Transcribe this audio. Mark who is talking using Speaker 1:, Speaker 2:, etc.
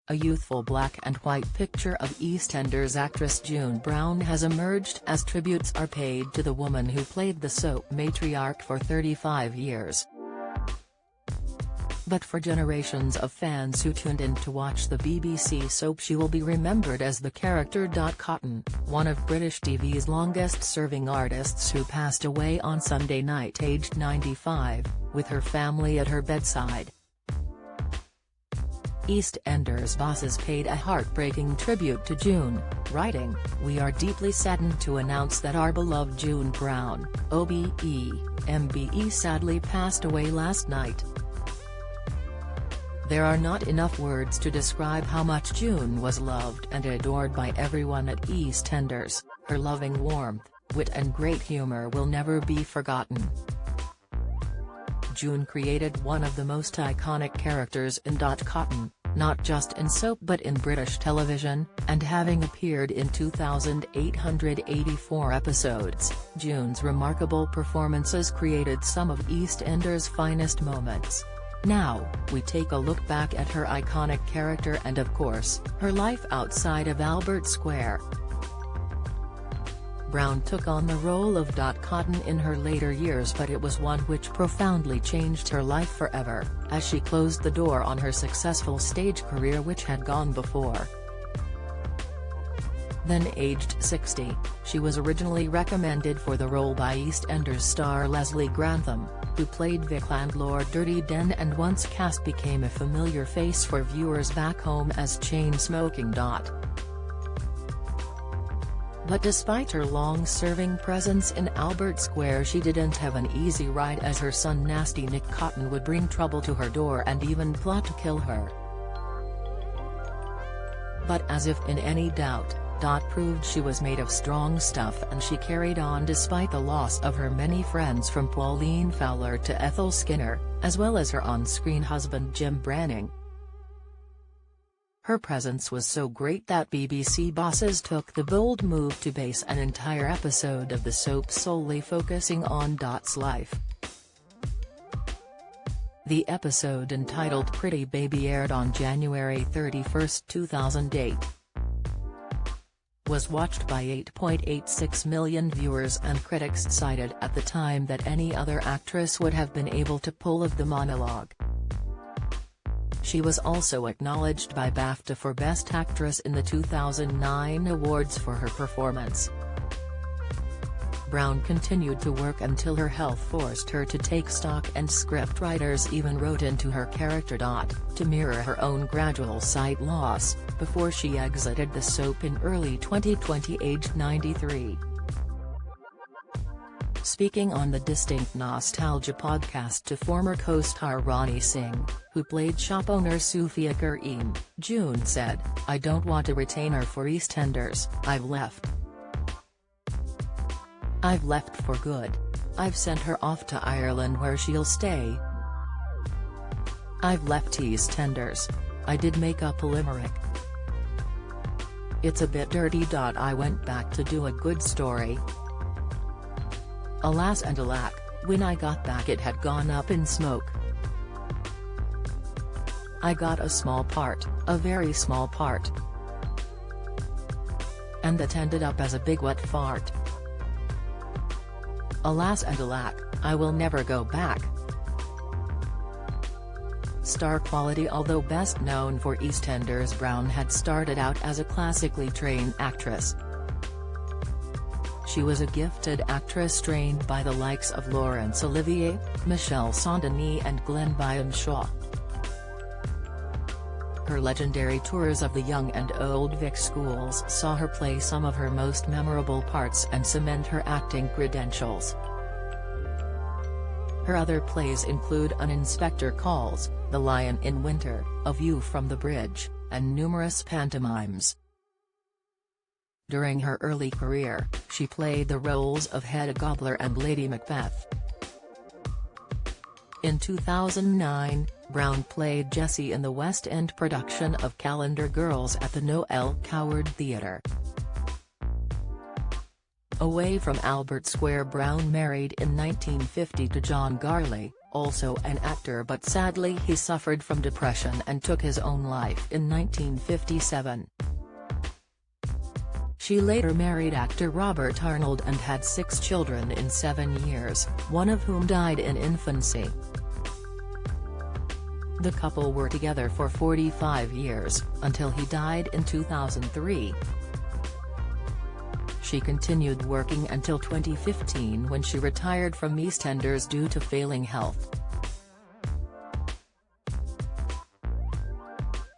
Speaker 1: A youthful black and white picture of EastEnders actress June Brown has emerged as tributes are paid to the woman who played the soap matriarch for 35 years. But for generations of fans who tuned in to watch the BBC soap, she will be remembered as the character Dot Cotton, one of British TV's longest-serving artists who passed away on Sunday night aged 95, with her family at her bedside. EastEnders bosses paid a heartbreaking tribute to June, writing, "We are deeply saddened to announce that our beloved June Brown, OBE, MBE sadly passed away last night. There are not enough words to describe how much June was loved and adored by everyone at EastEnders. Her loving warmth, wit and great humor will never be forgotten." June created one of the most iconic characters in Dot Cotton, not just in soap but in British television, and having appeared in 2,884 episodes, June's remarkable performances created some of EastEnders' finest moments. Now, we take a look back at her iconic character and of course, her life outside of Albert Square. Brown took on the role of Dot Cotton in her later years, but it was one which profoundly changed her life forever, as she closed the door on her successful stage career which had gone before. Then aged 60, she was originally recommended for the role by EastEnders star Leslie Grantham, who played Vic landlord Dirty Den and once cast became a familiar face for viewers back home as chain-smoking Dot. But despite her long-serving presence in Albert Square, she didn't have an easy ride, as her son Nasty Nick Cotton would bring trouble to her door and even plot to kill her. But as if in any doubt, Dot proved she was made of strong stuff, and she carried on despite the loss of her many friends from Pauline Fowler to Ethel Skinner, as well as her on-screen husband Jim Branning. Her presence was so great that BBC bosses took the bold move to base an entire episode of the soap solely focusing on Dot's life. The episode, entitled Pretty Baby, aired on January 31, 2008. Was watched by 8.86 million viewers, and critics cited at the time that any other actress would have been able to pull off the monologue. She was also acknowledged by BAFTA for Best Actress in the 2009 awards for her performance. Brown continued to work until her health forced her to take stock, and scriptwriters even wrote into her character Dot, to mirror her own gradual sight loss, before she exited the soap in early 2020 aged 93. Speaking on the Distinct Nostalgia podcast to former co-star Ronnie Singh, who played shop owner Sufia Karim, June said, "I don't want to retain her for EastEnders. I've left. I've left for good. I've sent her off to Ireland where she'll stay. I've left EastEnders. I did make up a limerick. It's a bit dirty. I went back to do a good story. Alas and alack, when I got back it had gone up in smoke. I got a small part, a very small part. And that ended up as a big wet fart. Alas and alack, I will never go back." Star quality. Although best known for EastEnders, Brown had started out as a classically trained actress. She was a gifted actress trained by the likes of Laurence Olivier, Michel Saint-Denis and Glenn Byam Shaw. Her legendary tours of the young and old Vic schools saw her play some of her most memorable parts and cement her acting credentials. Her other plays include An Inspector Calls, The Lion in Winter, A View from the Bridge, and numerous pantomimes. During her early career, she played the roles of Hedda Gabler and Lady Macbeth. In 2009, Brown played Jessie in the West End production of Calendar Girls at the Noel Coward Theatre. Away from Albert Square, Brown married in 1950 to John Garley, also an actor, but sadly he suffered from depression and took his own life in 1957. She later married actor Robert Arnold and had 6 children in 7 years, one of whom died in infancy. The couple were together for 45 years, until he died in 2003. She continued working until 2015, when she retired from EastEnders due to failing health.